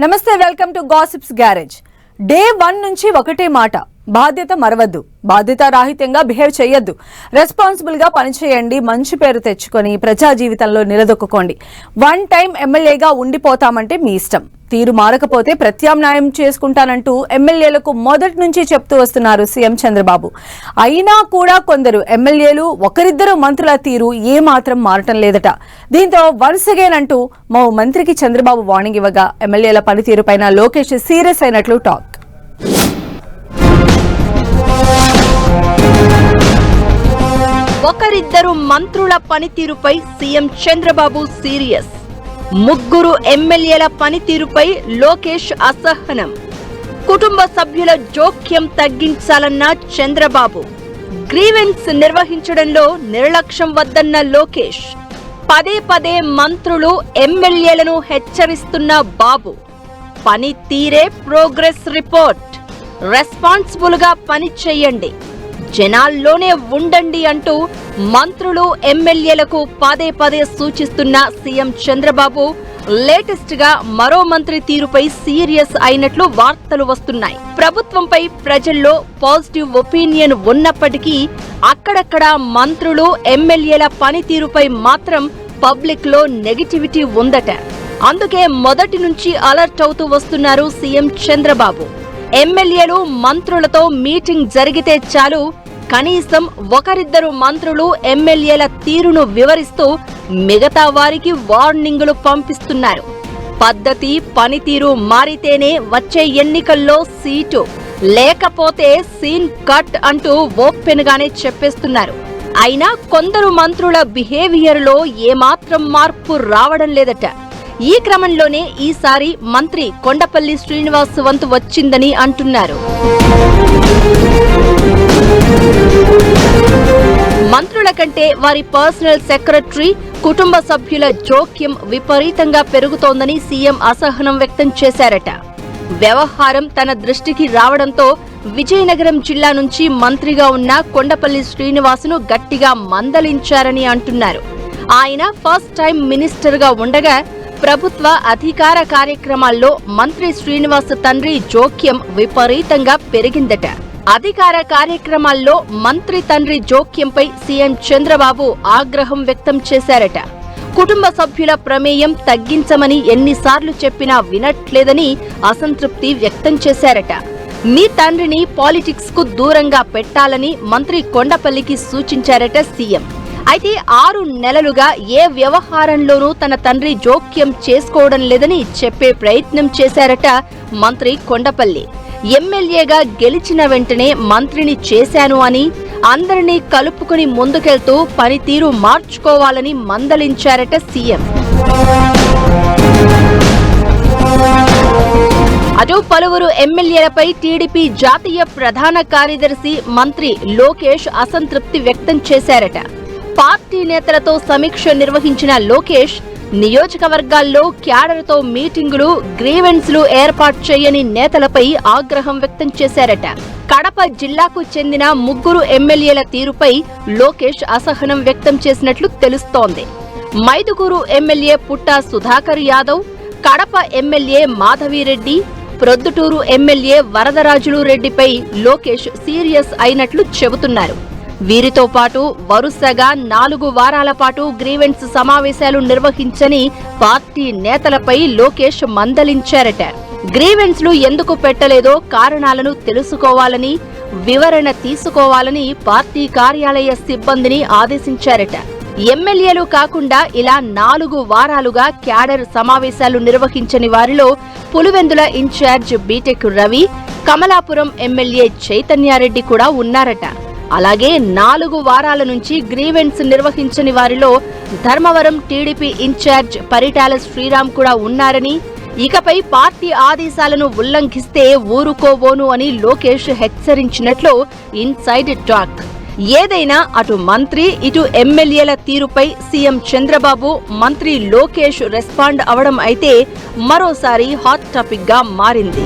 నమస్తే, welcome to gossips garage. Day 1 నుంచి ఒకటే మాట, బాధ్యత మరవద్దు, బాధ్యత రాహిత్యంగా బిహేవ్ చేయొద్దు, రెస్పాన్సిబుల్ గా పనిచేయండి, మంచి పేరు తెచ్చుకొని ప్రజా జీవితంలో నిలదొక్కుకోండి. 1 టైం ఎమ్మెల్యేగా ఉండిపోతామంటే మీ ఇష్టం, తీరు మారకపోతే ప్రత్యామ్నాయం చేసుకుంటానంటూ ఎమ్మెల్యేలకు మొదటి నుంచి చెప్తూ వస్తున్నారు సీఎం చంద్రబాబు. అయినా కూడా కొందరు ఎమ్మెల్యేలు ఒకరిద్దరు మంత్రుల తీరు ఏమాత్రం మారటం లేదట. దీంతో వన్స్ అగైన్ అంటూ మా మంత్రికి చంద్రబాబు వార్నింగ్ ఇవ్వగా ఎమ్మెల్యేల పనితీరు పైన లోకేష్ సీరియస్ అయినట్లు టాక్. ఒకరిద్దరు మంత్రుల పనితీరుపై సీఎం చంద్రబాబు సీరియస్. ముగ్గురు ఎమ్మెల్యేల పనితీరుపై లోకేష్ అసహనం. కుటుంబ సభ్యుల జోక్యం తగ్గించాలన్న చంద్రబాబు. గ్రీవెన్స్ నిర్వహించడంలో నిర్లక్ష్యం వద్దన్న లోకేష్. పదే పదే మంత్రులు ఎమ్మెల్యేలను హెచ్చరిస్తున్న బాబు. పనితీరే ప్రోగ్రెస్ రిపోర్ట్, రెస్పాన్సిబుల్ గా పని చేయండి, జనాల్లోనే ఉండండి అంటూ మంత్రులు ఎమ్మెల్యేలకు పదే పదే సూచిస్తున్న సీఎం చంద్రబాబు లేటెస్ట్ గా మరో మంత్రి తీరుపై సీరియస్ అయినట్లు వార్తలు వస్తున్నాయి. ప్రభుత్వంపై ప్రజల్లో పాజిటివ్ ఒపీనియన్ ఉన్నప్పటికీ అక్కడక్కడ మంత్రులు ఎమ్మెల్యేల పనితీరుపై మాత్రం పబ్లిక్ లో నెగటివిటీ ఉందట. అందుకే మొదటి నుంచి అలర్ట్ అవుతూ వస్తున్నారు సీఎం చంద్రబాబు. ఎమ్మెల్యేలు మంత్రులతో మీటింగ్ జరిగితే చాలు, కనీసం ఒకరిద్దరు మంత్రులు ఎమ్మెల్యేల తీరును వివరిస్తూ మిగతా వారికి వార్నింగులు పంపిస్తున్నారు. పద్ధతి పనితీరు మారితేనే వచ్చే ఎన్నికల్లో సీటు, లేకపోతే సీన్ కట్ అంటూ ఓపెన్ గానే చెప్పేస్తున్నారు. అయినా కొందరు మంత్రుల బిహేవియర్ లో ఏమాత్రం మార్పు రావడం లేదట. ఈ క్రమంలోనే ఈసారి మంత్రి కొండపల్లి శ్రీనివాస్ వంతు వచ్చిందని అంటున్నారు. మంత్రుల కంటే వారి పర్సనల్ సెక్రటరీ, కుటుంబ సభ్యుల జోక్యం విపరీతంగా పెరుగుతోందని సీఎం అసహనం వ్యక్తం చేశారట. వ్యవహారం తన దృష్టికి రావడంతో విజయనగరం జిల్లా నుంచి మంత్రిగా ఉన్న కొండపల్లి శ్రీనివాసును గట్టిగా మందలించారని అంటున్నారు. ఆయన ఫస్ట్ టైం మినిస్టర్ గా ఉండగా ప్రభుత్వ అధికార కార్యక్రమాల్లో మంత్రి శ్రీనివాస్ తండ్రి జోక్యం విపరీతంగా పెరిగిందట. అధికార కార్యక్రమాల్లో మంత్రి తండ్రి జోక్యంపై సీఎం చంద్రబాబు ఆగ్రహం వ్యక్తం చేశారట. కుటుంబ సభ్యుల ప్రమేయం తగ్గించమని ఎన్నిసార్లు చెప్పినా వినట్లేదని అసంతృప్తి వ్యక్తం చేశారట. మీ తండ్రిని పాలిటిక్స్ కు దూరంగా పెట్టాలని మంత్రి కొండపల్లికి సూచించారట సీఎం. అయితే 6 నెలలుగా ఏ వ్యవహారంలోనూ తన తండ్రి జోక్యం చేసుకోవడం లేదని చెప్పే ప్రయత్నం చేశారట మంత్రి కొండపల్లి. ఎమ్మెల్యేగా గెలిచిన వెంటనే మంత్రిని చేశాను అని, అందరినీ కలుపుకుని ముందుకెళ్తూ పనితీరు మార్చుకోవాలని మందలించారట సీఎం. అటు పలువురు ఎమ్మెల్యేలపై టీడీపీ జాతీయ ప్రధాన కార్యదర్శి మంత్రి లోకేష్ అసంతృప్తి వ్యక్తం చేశారట. పార్టీ నేతలతో సమీక్ష నిర్వహించిన లోకేష్ నియోజకవర్గాల్లో క్యాడర్తో మీటింగులు, గ్రీవెన్స్లు ఏర్పాటు చేయని నేతలపై ఆగ్రహం వ్యక్తం చేశారట. కడప జిల్లాకు చెందిన 3 ఎమ్మెల్యేల తీరుపై లోకేష్ అసహనం వ్యక్తం చేసినట్లు తెలుస్తోంది. మైదుగూరు ఎమ్మెల్యే పుట్టా సుధాకర్ యాదవ్, కడప ఎమ్మెల్యే మాధవిరెడ్డి, ప్రొద్దుటూరు ఎమ్మెల్యే వరదరాజులు రెడ్డిపై లోకేష్ సీరియస్ అయినట్లు చెబుతున్నారు. వీరితో పాటు వరుసగా 4 వారాల పాటు గ్రీవెన్స్ సమావేశాలు నిర్వహించని పార్టీ నేతలపై లోకేష్ మందలించారట. గ్రీవెన్స్లు ఎందుకు పెట్టలేదో కారణాలను తెలుసుకోవాలని, వివరణ తీసుకోవాలని పార్టీ కార్యాలయ సిబ్బందిని ఆదేశించారట. ఎమ్మెల్యేలు కాకుండా ఇలా 4 వారాలుగా క్యాడర్ సమావేశాలు నిర్వహించని వారిలో Pulivendula incharge BTech Ravi, Kamalapuram MLA Chaitanya Reddy కూడా ఉన్నారట. అలాగే 4 వారాల నుంచి గ్రీవెన్స్ నిర్వహించని వారిలో ధర్మవరం టీడీపీ ఇన్ఛార్జ్ పరిటాల శ్రీరామ్ కూడా ఉన్నారని, ఇకపై పార్టీ ఆదేశాలను ఉల్లంఘిస్తే ఊరుకోబోను అని లోకేష్ హెచ్చరించినట్లు ఇన్సైడ్ టాక్. ఏదైనా అటు మంత్రి ఇటు ఎమ్మెల్యేల తీరుపై సీఎం చంద్రబాబు, మంత్రి లోకేష్ రెస్పాండ్ అవడం అయితే మరోసారి హాట్ టాపిక్ గా మారింది.